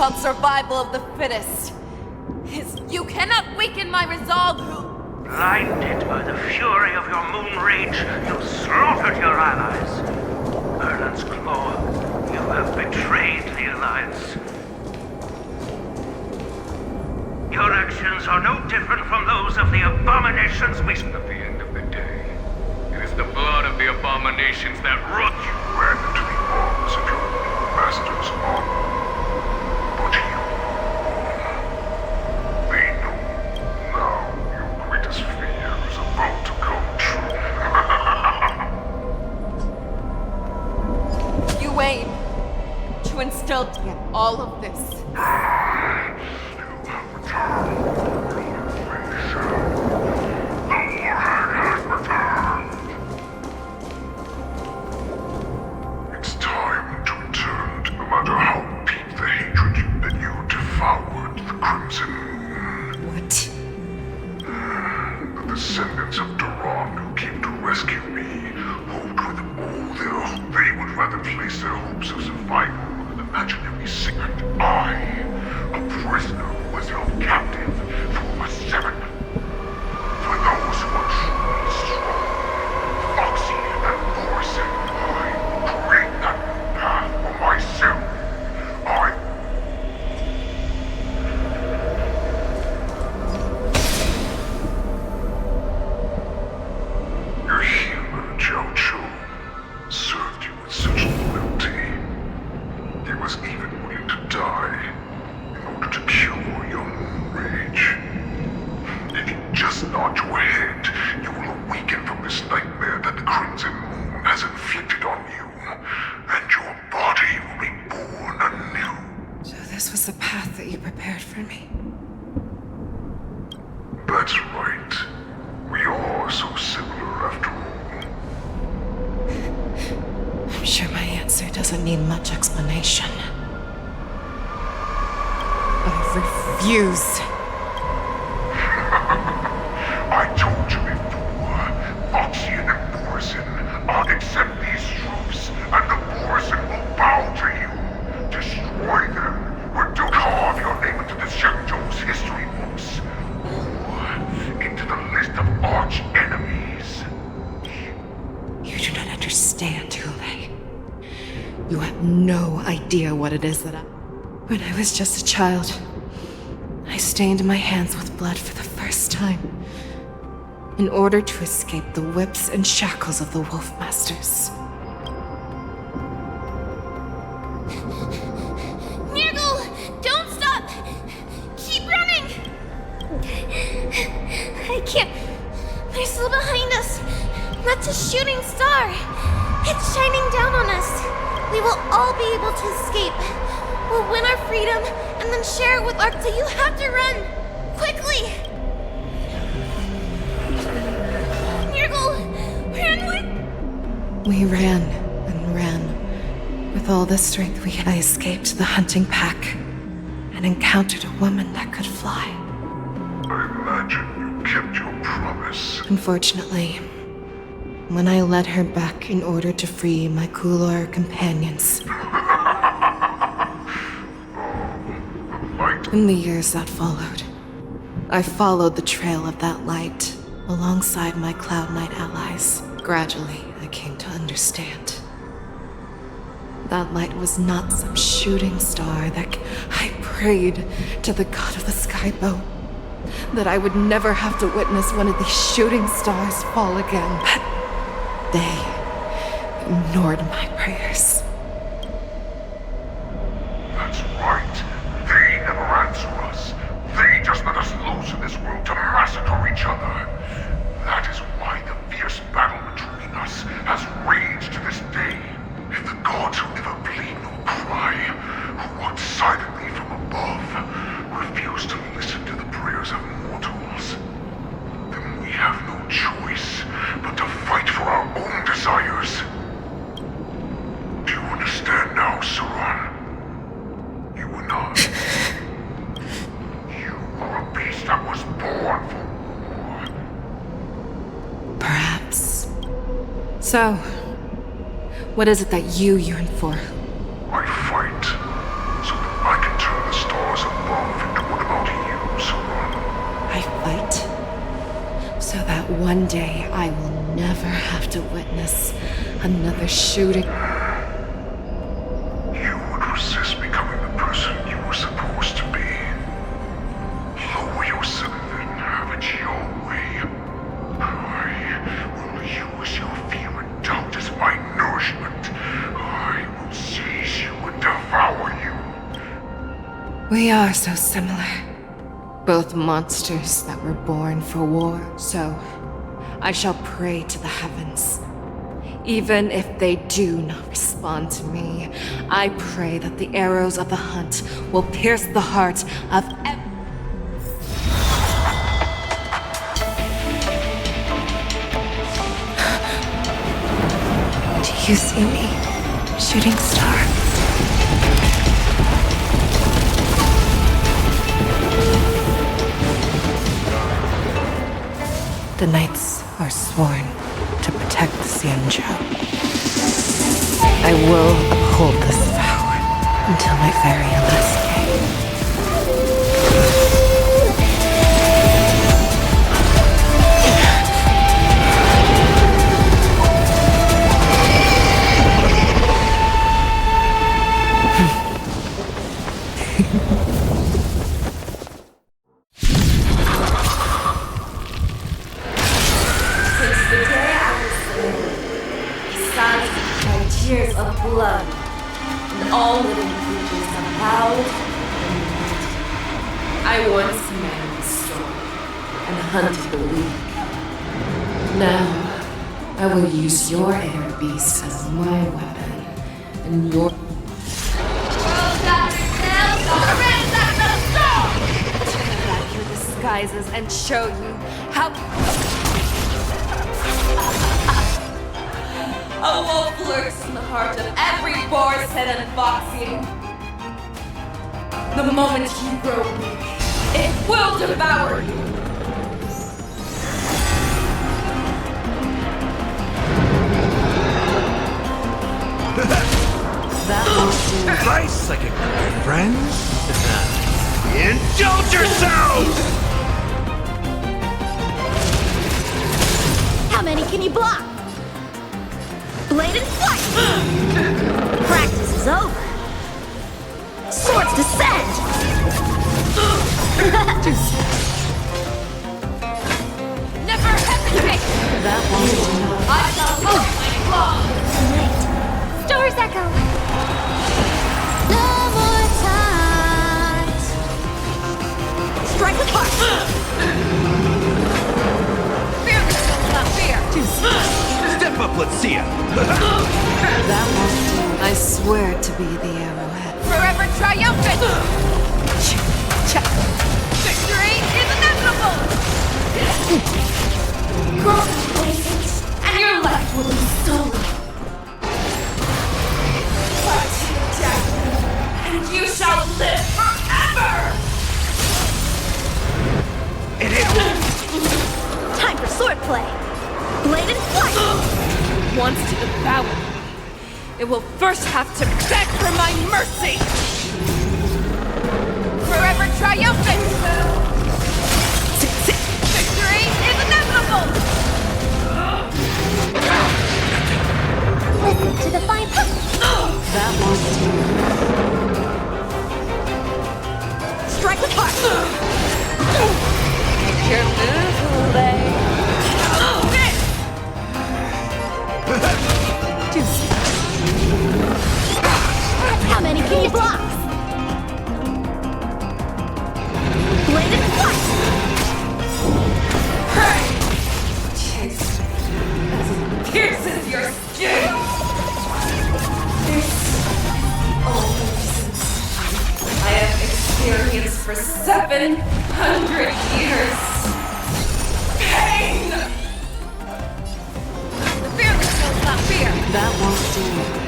called survival of the fittest. You cannot weaken my resolve. Blinded by the fury of your moon rage, you slaughtered your allies. Erland's Claw, you have betrayed the Alliance. Your actions are no different from those of the abominations we... At the end of the day, it is the blood of the abominations that rot you. Ran into the arms of your master's honor. But you... They know now your greatest fear is about to come true. You aim to instill in all of this. It's time to return, no matter how deep the hatred that you devoured the Crimson Moon. What? The descendants of Duran who came to rescue me hoped with all their hope they would rather place their hopes of survival on an imaginary secret. I, a prisoner who was held captive for over 7. For those who are truly strong, Foxy and Morrison, I create that new path for myself. Your healer, Jiao Chu, served you with such loyalty. He was even willing to die in order to cure your moon rage. If you just nod your head, you will awaken from this nightmare that the Crimson Moon has inflicted on you, and your body will be born anew. So this was the path that you prepared for me. That's right. We are so similar after all. I'm sure my answer doesn't need much explanation. I refuse. I told you before, Foxy and Morrison accept these truths, and the Morrison will bow to you. Destroy them, or to carve your name into the Shenzhou's history books, or into the list of arch enemies. You do not understand, Hule. You have no idea what it is that When I was just a child, I stained my hands with blood for the first time, in order to escape the whips and shackles of the Wolf Masters. Nirgal! Don't stop! Keep running! I can't... They're still behind us. That's a shooting star. It's shining down on us. We will all be able to escape. We'll win our freedom and then share it with Arcta. You have to run! Quickly! Nirgal! We ran and ran. With all the strength we had, I escaped the hunting pack and encountered a woman that could fly. I imagine you kept your promise. Unfortunately, when I led her back in order to free my Kulor companions, in the years that followed, I followed the trail of that light alongside my Cloud Knight allies. Gradually, I came to understand. That light was not some shooting star that I prayed to the god of the skybow that I would never have to witness one of these shooting stars fall again. But they ignored my prayers. That's right. They never answer us. They just let us loose in this world to massacre each other. That is why the fierce battle between us has raged to this day. If the gods who never bleed nor cry, who watch silently from above, refuse to listen to the prayers of mortals, then we have no choice but to fight for our own desires. Do you understand now, Suran? You are not. You are a beast that was born for war. Perhaps. So, what is it that you yearn for? I fight so that I can turn the So that one day I will never have to witness another shooting. You would resist becoming the person you were supposed to be. Lower yourself and have it your way. I will use your fear and doubt as my nourishment. I will seize you and devour you. We are so similar. Both monsters that were born for war, so I shall pray to the heavens. Even if they do not respond to me, I pray that the arrows of the hunt will pierce the heart of Do you see me, shooting star? The knights are sworn to protect the Xianzhou. I will uphold this vow until my very last day. Tears of blood, and all living creatures have bowed and knelt. I once commanded the strong and hunted the weak. Now, I will use your air beast as my weapon, and your... Take back your disguises and show you how... A wolf lurks in the heart of every boar's head and foxy. The moment you grow weak, it will devour you. That will do. Nice, psychic friends. Indulge yourselves! How many can you block? Blade and flight! Practice is over. Swords descend! Never hesitate! That won't do. I shall hold my claws! Wait. Stars echo! No more times! Strike with heart! Fear the kills not fear! Step up, let's see ya. That won't do. I swear to be the arrowhead. Forever triumphant! Victory is inevitable! Grow complacent, and your life will be stolen. But death, and you shall live forever! Time for swordplay! Blade and flight! Wants to devour me. It will first have to beg for my mercy! Forever triumphant! Victory is inevitable! Listen to the fine... That won't do. Strike with heart! Your move, Lay. How many can you block? Blade and flight! Pierces your skin! This I have experienced for 700 years. Pain! Fear the kills not fear! That won't do.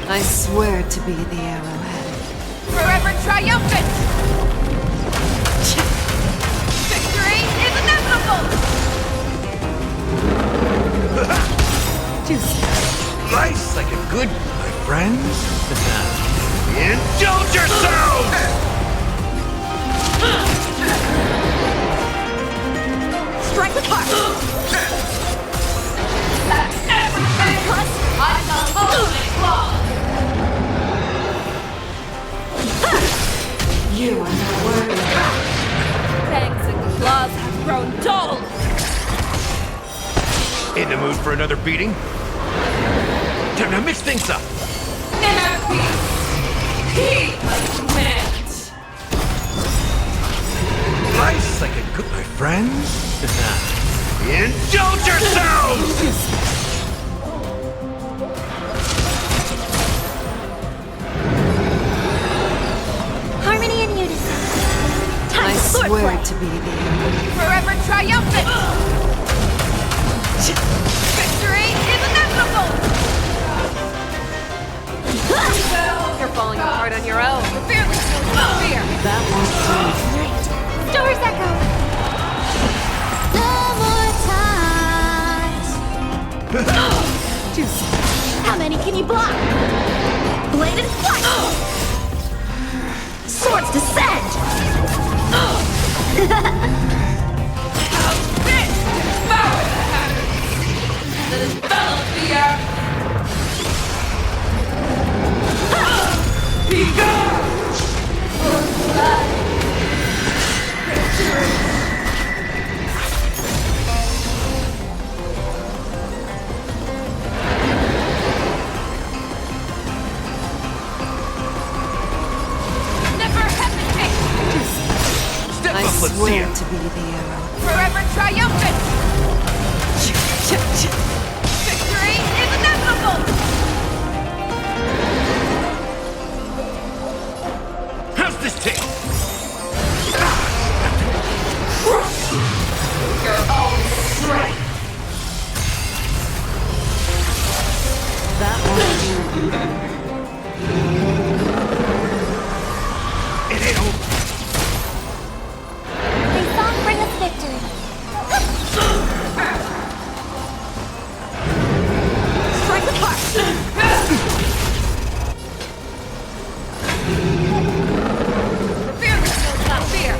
I swear to be the arrowhead. Forever triumphant! Victory is inevitable! Nice, like a good, my friends. Indulge yourselves! Strike with heart! grown dull! In the mood for another beating? Time to mix things up. Inner peace! He command! Nice like a good, my friends. Indulge yourselves! Harmony and unison. Time I for sword swear play. to be the Forever triumphant! Victory is inevitable! You're falling apart on your own. Fearless no fear! that won't do. Right. Stars echo! No more times! How many can you block? Bladed flight! Swords descend! Envelop the earth! Never hesitate! Step I up, let's see swear it. to be the arrow. Forever triumphant! Victory is inevitable! How's this taste? Your own strength! That won't do. It ain't over. May song bring us victory. Strike apart! Fearless knows not fear!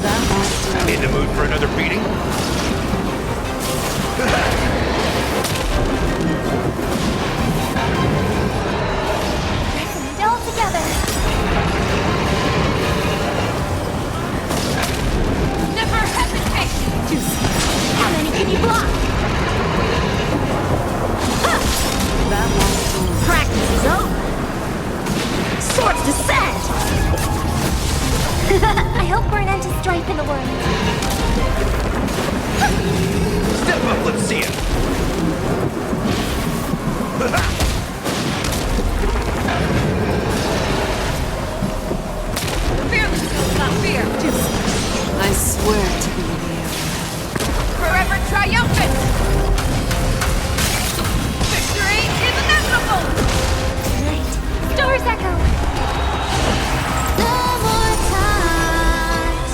That won't do. In the mood for another beating? Still together! Never hesitate! How many can you block? That won't do. Practice is over! Swords descend! I hope for an end to strife in the world. Step up, let's see it. Fearless knows not fear! I swear to be the arrow. Forever triumphant! Victory is inevitable! Right. Stars echo! No more times!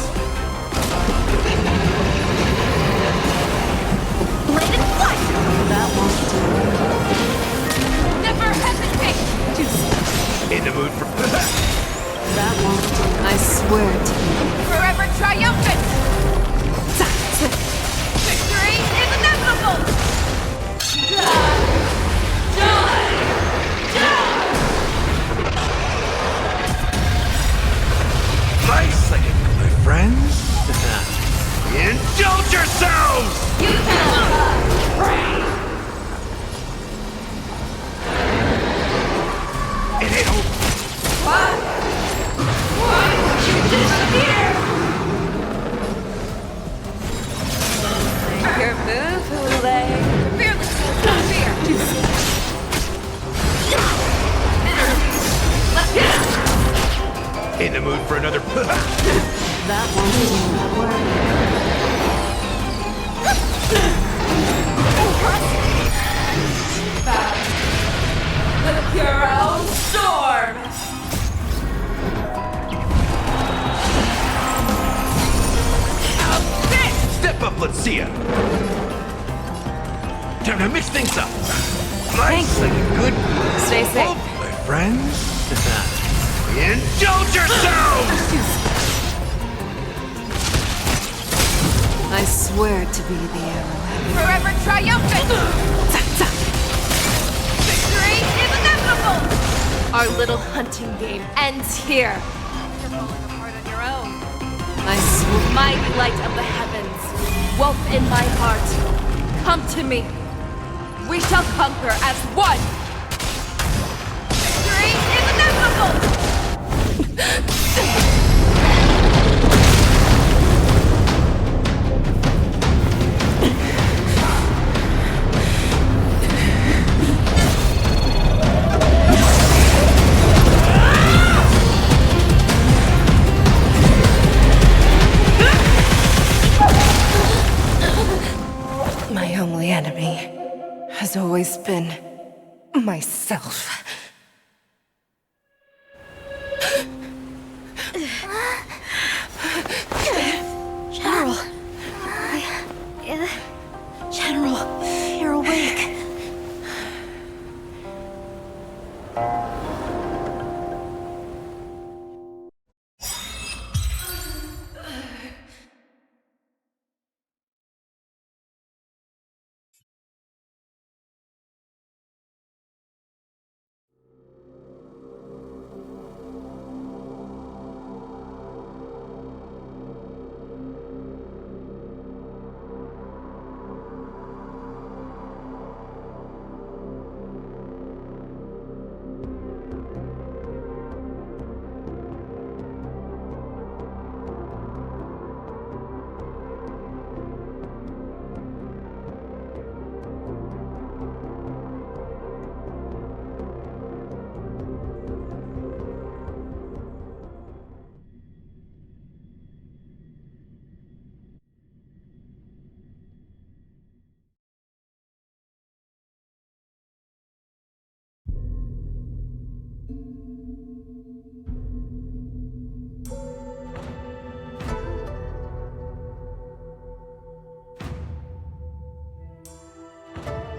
Bladed flight! That won't do. Never hesitate! In the mood for... That won't do. I swear to be. Forever triumphant! Victory is inevitable! Nice like a good, my friends. Indulge yourselves! You cannot pray! It ain't over. Why would you disappear? Your move, Hule. Fearless knows not fear! In the mood for another... That won't do. With your own storm! Step up, let's see it. Time to mix things up. Nice like a good... Stay safe. Oh, my friends. Indulge yourselves! I swear to be the arrow. Forever triumphant! Our little hunting game ends here. You're falling apart on your own. My soul. Mighty light of the heavens, wolf in my heart, come to me. We shall conquer as one. Victory is inevitable! My only enemy has always been myself. General! General, you're awake.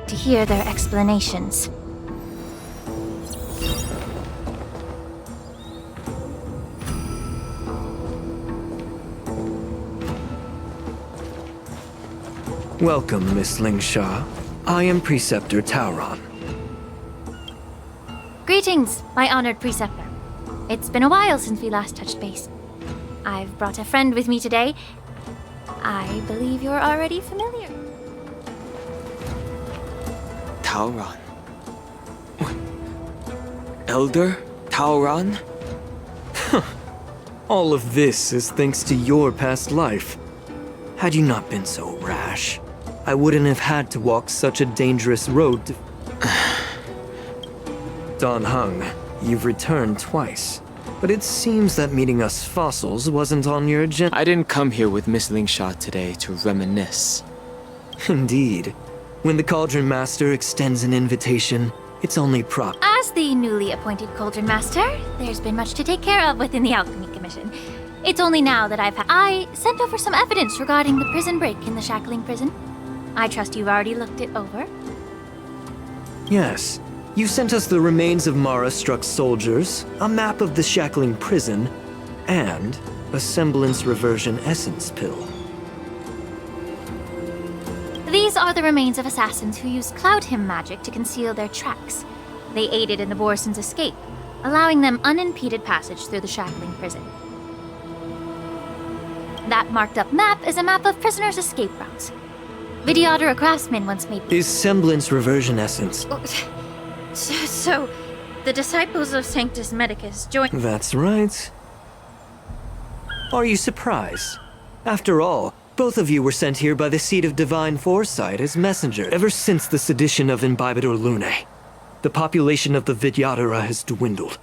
To hear their explanations. Welcome, Miss Lingsha. I am Preceptor Tauron. Greetings, my honored preceptor. It's been a while since we last touched base. I've brought a friend with me today. I believe you're already familiar. Tauron? Elder Tauron? All of this is thanks to your past life. Had you not been so rash, I wouldn't have had to walk such a dangerous road to... Dan Heng, you've returned twice. But it seems that meeting us fossils wasn't on your agenda. I didn't come here with Miss Lingsha today to reminisce. Indeed. When the Cauldron Master extends an invitation, it's only As the newly appointed Cauldron Master, there's been much to take care of within the Alchemy Commission. It's only now that I sent over some evidence regarding the prison break in the Shackling Prison. I trust you've already looked it over. Yes. You sent us the remains of Mara-struck soldiers, a map of the Shackling Prison, and a semblance reversion essence pill. These are the remains of assassins who used Cloud Hymn magic to conceal their tracks. They aided in the Borisons' escape, allowing them unimpeded passage through the Shackling Prison. That marked-up map is a map of prisoners' escape routes. Vidyadhara craftsman once made... Is semblance reversion essence... So, the disciples of Sanctus Medicus joined... That's right. Are you surprised? After all, both of you were sent here by the Seat of Divine Foresight as messengers. Ever since the sedition of Imbibitor Lunae, the population of the Vidyadhara has dwindled.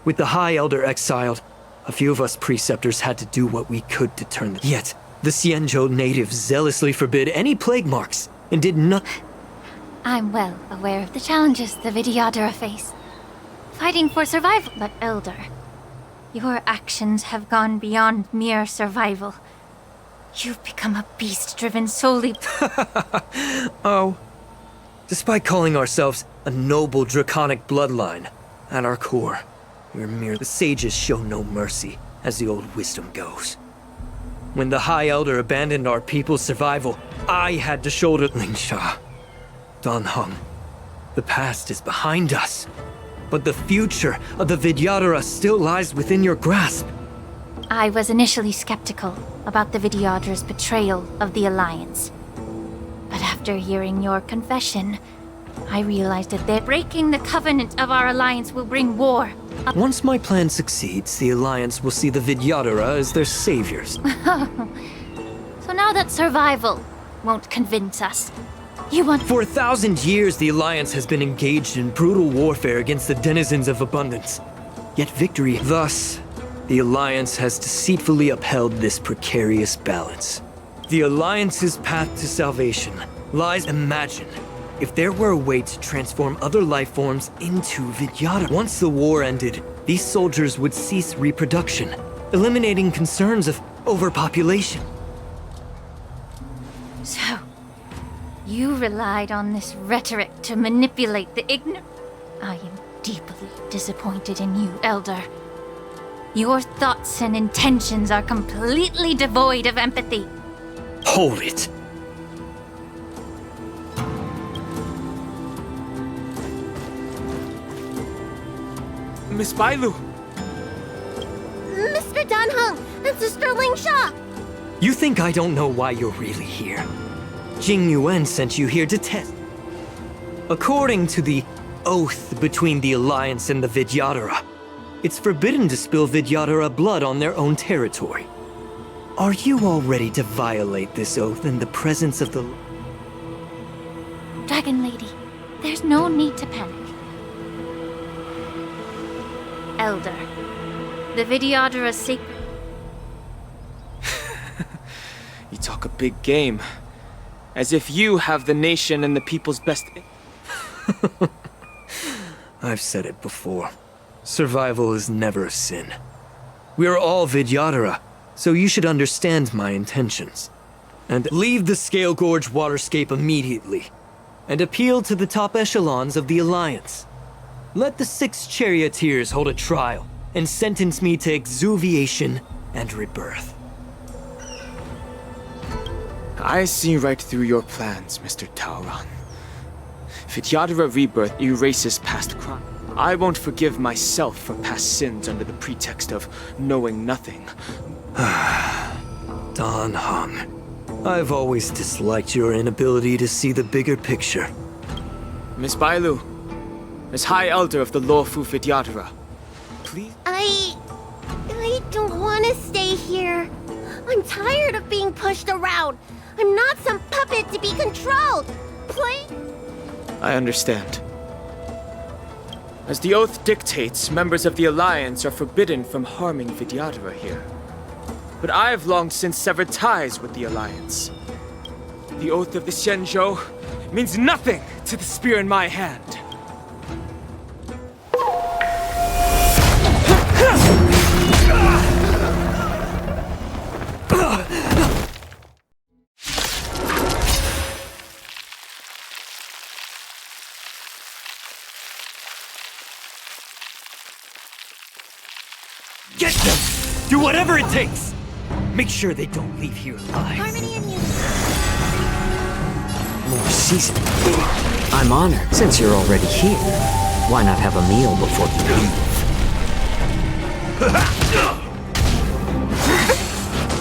With the High Elder exiled, a few of us preceptors had to do what we could to turn the... Yet, the Xianzhou natives zealously forbid any plague marks, and did not... I'm well aware of the challenges the Vidyadhara face. Fighting for survival, but Elder, your actions have gone beyond mere survival. You've become a beast driven solely... Oh. Despite calling ourselves a noble draconic bloodline, at our core, we're mere... The sages show no mercy, as the old wisdom goes. When the High Elder abandoned our people's survival, I had to shoulder... Lingsha, Dan Heng, the past is behind us. but the future of the Vidyadhara still lies within your grasp. I was initially skeptical about the Vidyadhara's betrayal of the Alliance. But after hearing your confession, I realized that breaking the covenant of our Alliance will bring war. Once my plan succeeds, the Alliance will see the Vidyadhara as their saviors. So now that survival won't convince us, you want— For 1,000 years, the Alliance has been engaged in brutal warfare against the denizens of abundance. Yet victory— Thus, the Alliance has deceitfully upheld this precarious balance. The Alliance's path to salvation lies— Imagine if there were a way to transform other life forms into Vidyadhara. Once the war ended, these soldiers would cease reproduction, eliminating concerns of overpopulation. So, you relied on this rhetoric to manipulate the ignorant— I am deeply disappointed in you, Elder. Your thoughts and intentions are completely devoid of empathy. Hold it! Miss Bailu! Mr. Danheng and Sister Ling Sha! You think I don't know why you're really here? Jing Yuan sent you here to test. According to the oath between the Alliance and the Vidyadhara, it's forbidden to spill Vidyadhara blood on their own territory. Are you all ready to violate this oath in the presence of the— Dragon Lady, there's no need to panic. Elder, the Vidyadhara's sacred— You talk a big game. As if you have the nation and the people's best— I've said it before. Survival is never a sin. We're all Vidyadhara, so you should understand my intentions. And leave the Scale Gorge waterscape immediately, and appeal to the top echelons of the Alliance. Let the 6 charioteers hold a trial, and sentence me to exuviation and rebirth. I see right through your plans, Mr. Taoran. Vidyadhara rebirth erases past crime. I won't forgive myself for past sins under the pretext of knowing nothing. Danheng, I've always disliked your inability to see the bigger picture. Miss Bailu, as High Elder of the Lawfu Vidyadhara, please? I don't want to stay here. I'm tired of being pushed around. I'm not some puppet to be controlled. Please? I understand. As the oath dictates, members of the Alliance are forbidden from harming Vidyadhara here. But I have long since severed ties with the Alliance. The oath of the Xianzhou means nothing to the spear in my hand. Get them! Do whatever it takes! Make sure they don't leave here alive. Harmony and you. More seasoning. I'm honored. Since you're already here, why not have a meal before you leave?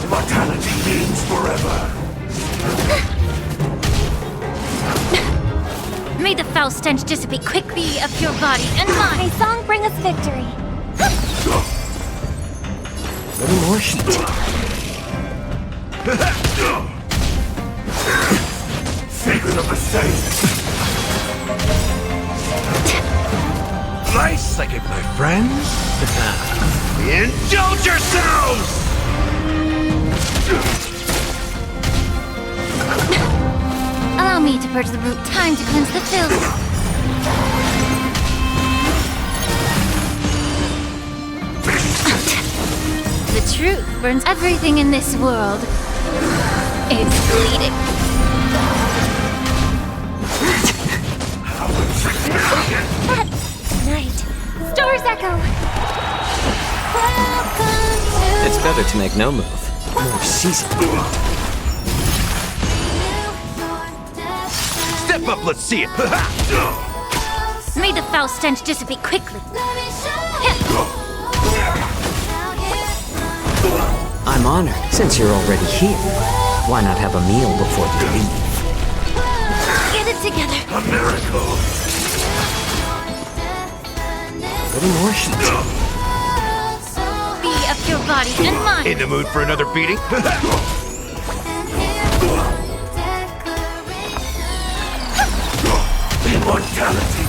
Mortality means forever. May the foul stench dissipate quickly of your body and mine! May song bring us victory. A little more heat. Secret of the saint. Nice, I give my friends. Indulge yourselves! Allow me to purge the root. Time to cleanse the filth. The truth burns. Everything in this world is bleeding. That night. Stars echo. It's better to make no move. More seasoning. Step up, let's see it. May the foul stench dissipate quickly. I'm honored. Since you're already here, why not have a meal before you leave? Get it together. A miracle! Little more heat. Be of your body and mind. In the mood for another beating? Immortality!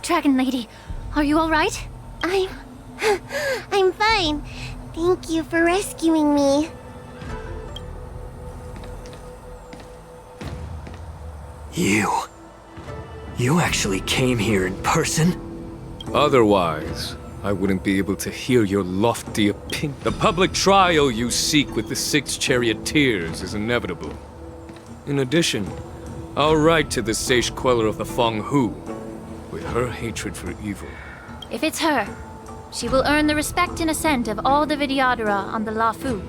Dragon Lady, are you all right? I'm fine. Thank you for rescuing me. You actually came here in person? Otherwise, I wouldn't be able to hear your lofty opinion. The public trial you seek with the 6 charioteers is inevitable. In addition, I'll write to the sage queller of the Feng Hu with her hatred for evil. If it's her, she will earn the respect and assent of all the Vidyadhara on the Lafu.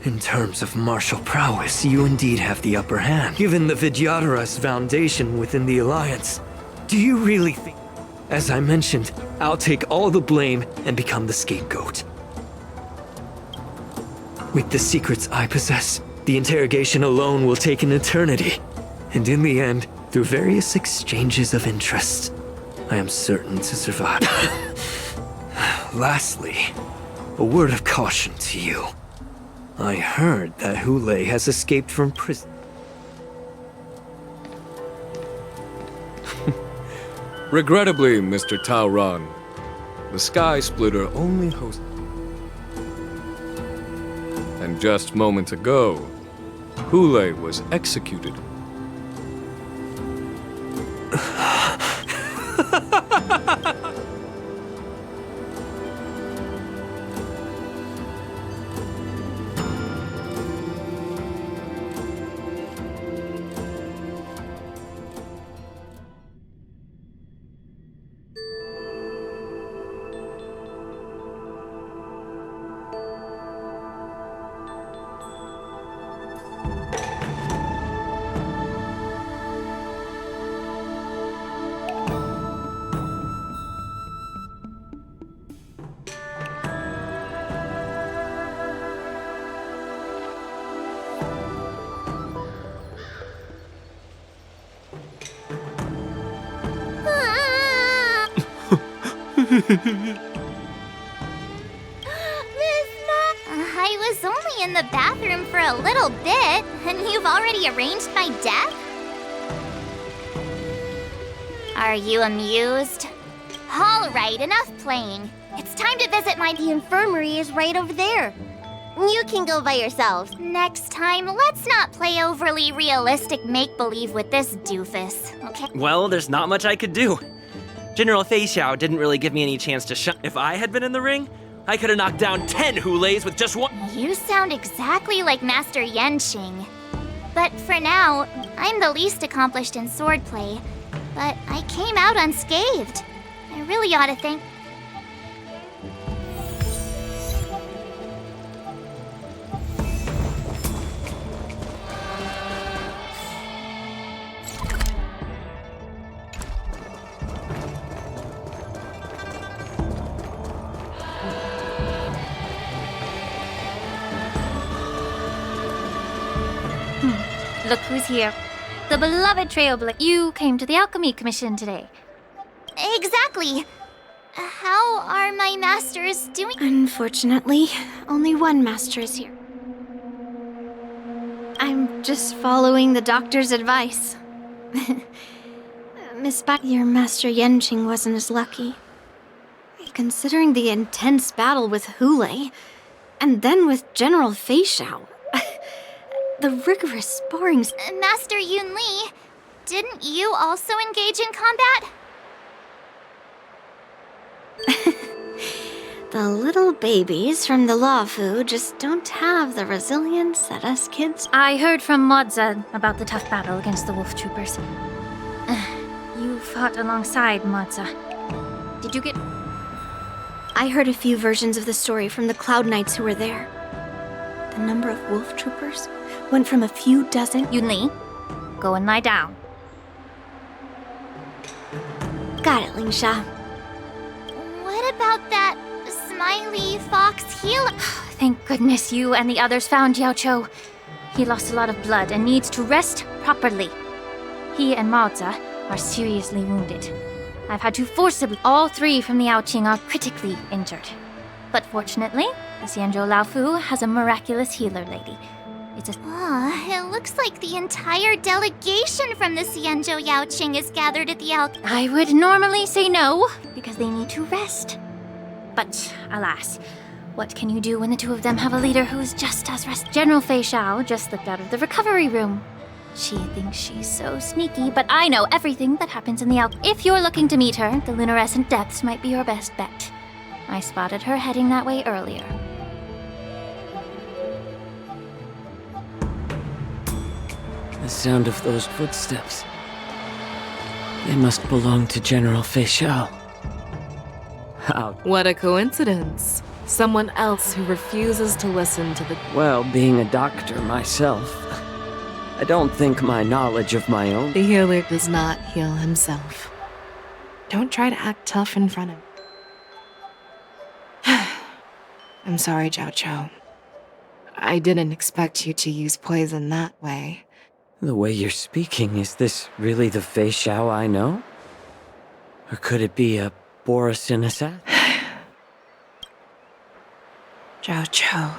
In terms of martial prowess, you indeed have the upper hand. Given the Vidyadhara's foundation within the Alliance, do you really think... As I mentioned, I'll take all the blame and become the scapegoat. With the secrets I possess, the interrogation alone will take an eternity. And in the end, through various exchanges of interest, I am certain to survive. Lastly, a word of caution to you. I heard that Hule has escaped from prison. Regrettably, Mr. Taoran, the Sky Splitter only hosts... And just moments ago, Hule was executed. I was only in the bathroom for a little bit, and you've already arranged my death? Are you amused? All right, enough playing. It's time to visit The infirmary is right over there. You can go by yourselves. Next time, let's not play overly realistic make-believe with this doofus, okay? Well, there's not much I could do. General Fei Xiao didn't really give me any chance to shine. If I had been in the ring, I could have knocked down 10 Huleis with just one. You sound exactly like Master Yenqing. But for now, I'm the least accomplished in swordplay. But I came out unscathed. I really ought to thank... Look who's here. The beloved Trailblazer. You came to the Alchemy Commission today. Exactly. How are my masters doing? Unfortunately, only one master is here. I'm just following the doctor's advice. Miss Bat, your master Yenqing wasn't as lucky. Considering the intense battle with Hule, and then with General Fei Xiao, the rigorous sparring... Master Yun Li, didn't you also engage in combat? The little babies from the Lafu just don't have the resilience that us kids... I heard from Modza about the tough battle against the wolf troopers. You fought alongside Modza. Did you get... I heard a few versions of the story from the Cloud Knights who were there. The the number of wolf troopers went from a few dozen. Yunli, go and lie down. Got it, Lingsha. What about that smiley fox healer? Thank goodness you and the others found Yaocho. He lost a lot of blood and needs to rest properly. He and Maoza are seriously wounded. I've had to forcibly. All three from the Yaoqing are critically injured. But fortunately, the Xianzhou Laofu has a miraculous healer lady. It's a. It looks like the entire delegation from the Xianzhou Yaoqing is gathered at the I would normally say no, because they need to rest. But alas, what can you do when the two of them have a leader who's just as General Fei Xiao just slipped out of the recovery room. She thinks she's so sneaky, but I know everything that happens in the If you're looking to meet her, the luminescent depths might be your best bet. I spotted her heading that way earlier. The sound of those footsteps. They must belong to General Fei Xiao. How? What a coincidence. Someone else who refuses to listen to the... Well, being a doctor myself, I don't think my knowledge of my own... The healer does not heal himself. Don't try to act tough in front of him. I'm sorry, Jiaoqiu. I didn't expect you to use poison that way. The way you're speaking, is this really the Fei Xiao I know? Or could it be a Boris assassin? Jiaoqiu,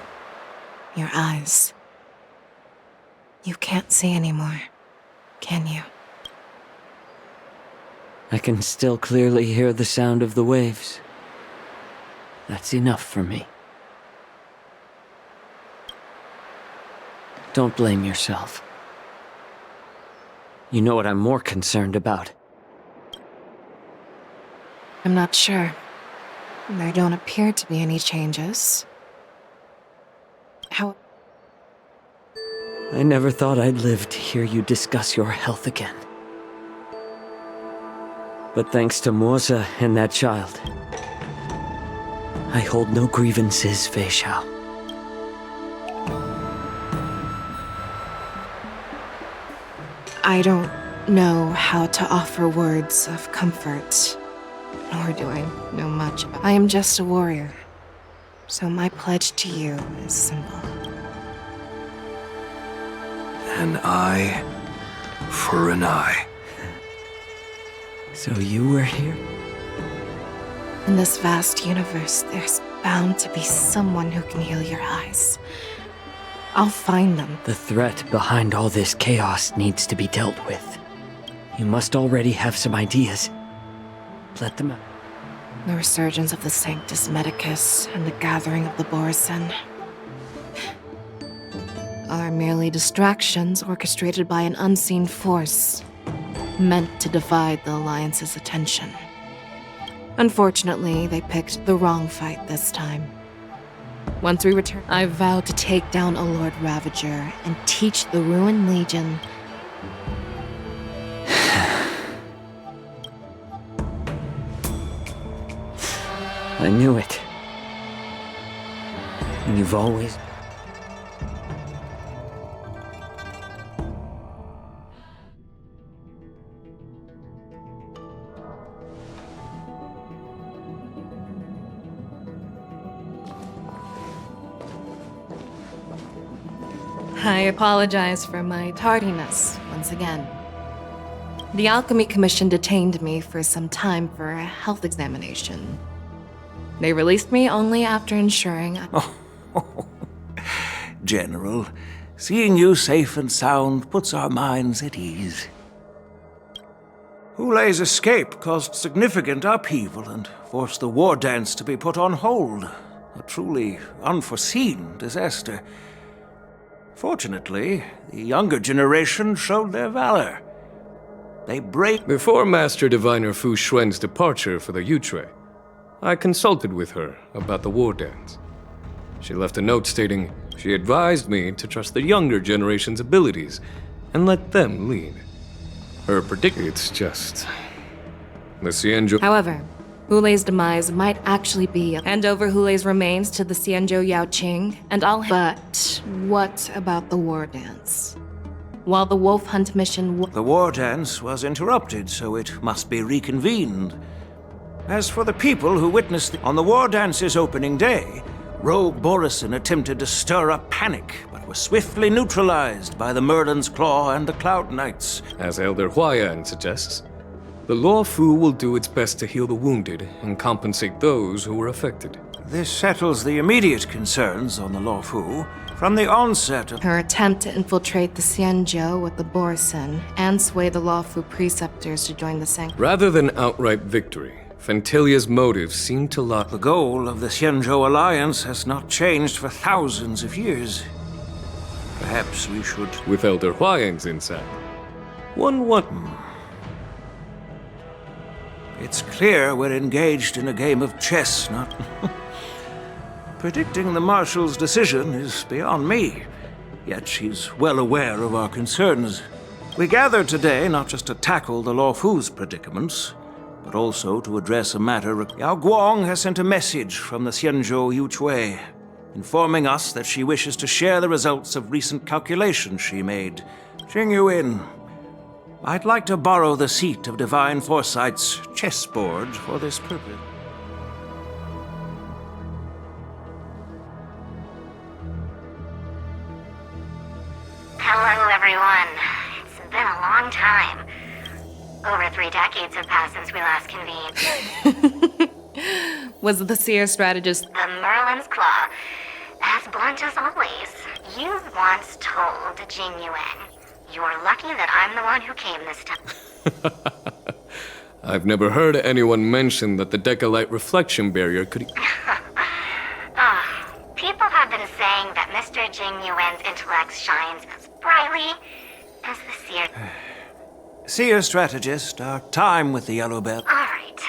your eyes. You can't see anymore, can you? I can still clearly hear the sound of the waves. That's enough for me. Don't blame yourself. You know what I'm more concerned about. I'm not sure. There don't appear to be any changes. How... I never thought I'd live to hear you discuss your health again. But thanks to Moza and that child, I hold no grievances, Fei Xiao. I don't know how to offer words of comfort, nor do I know much about... I am just a warrior, so my pledge to you is simple. An eye for an eye. So you were here? In this vast universe, there's bound to be someone who can heal your eyes. I'll find them. The threat behind all this chaos needs to be dealt with. You must already have some ideas. Let them out. The resurgence of the Sanctus Medicus and the gathering of the Borison are merely distractions orchestrated by an unseen force, meant to divide the Alliance's attention. Unfortunately, they picked the wrong fight this time. Once we return, I vow to take down a Lord Ravager and teach the Ruined Legion. I knew it. You've always... I apologize for my tardiness once again. The Alchemy Commission detained me for some time for a health examination. They released me only after ensuring General, seeing you safe and sound puts our minds at ease. Hulei's escape caused significant upheaval and forced the war dance to be put on hold. A truly unforeseen disaster. Fortunately, the younger generation showed their valor. They braved... Before Master Diviner Fu Xuan's departure for the Yutre, I consulted with her about the war dance. She left a note stating she advised me to trust the younger generation's abilities and let them lead. Her prediction, it's just... the Xianzhou... However, Hulei's demise might actually be hand over Hulei's remains to the Xianzhou Yaoqing, and I'll. But what about the war dance? While the wolf hunt mission The war dance was interrupted, so it must be reconvened. As for the people who witnessed on the war dance's opening day, Rogue Borison attempted to stir up panic, but was swiftly neutralized by the Merlin's Claw and the Cloud Knights. As Elder Huayan suggests, the Law Fu will do its best to heal the wounded and compensate those who were affected. This settles the immediate concerns on the Law Fu. From the onset of her attempt to infiltrate the Xianzhou with the Borison and sway the Lawfu preceptors to join the Sanctuary. Rather than outright victory, Fentilia's motives seem to lie. The goal of the Xianzhou Alliance has not changed for thousands of years. Perhaps we should... With Elder Huayan's insight, what? It's clear we're engaged in a game of chess, not... Predicting the Marshal's decision is beyond me, yet she's well aware of our concerns. We gathered today not just to tackle the Law Fu's predicaments, but also to address a matter. Yao Guang has sent a message from the Xianzhou Yuchui, informing us that she wishes to share the results of recent calculations she made. Jing Yuan, I'd like to borrow the seat of Divine Foresight's chessboard for this purpose. Hello, everyone. It's been a long time. Over 3 decades have passed since we last convened. Was the seer strategist the Merlin's Claw? As blunt as always. You once told Jing Yuan, "You're lucky that I'm the one who came this time." I've never heard anyone mention that the Decalite reflection barrier could... People have been saying that Mr. Jing Yuan's intellect shines as brightly as the seer. Seer strategist, our time with the Yellow Bell. Alright.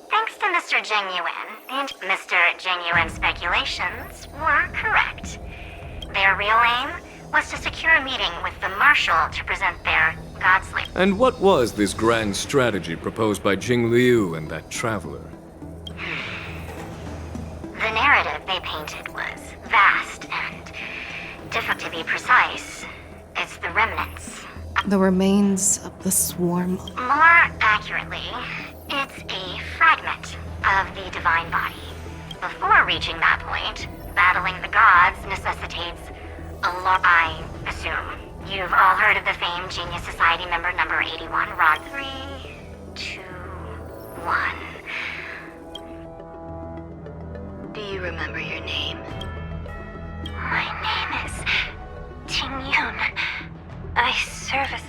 Thanks to Mr. Jing Yuan and Mr. Jing Yuan's speculations were correct. Their real aim was to secure a meeting with the Marshal to present their godslave. And what was this grand strategy proposed by Jing Liu and that traveler? The narrative they painted was vast and difficult to be precise. It's the remnants. The remains of the swarm. More accurately, it's a fragment of the divine body. Before reaching that point, battling the gods necessitates a lot. I assume you've all heard of the famed Genius Society member number 81, Rod 3, 2, 1. Do you remember your name? My name is Ting Yun. I serve as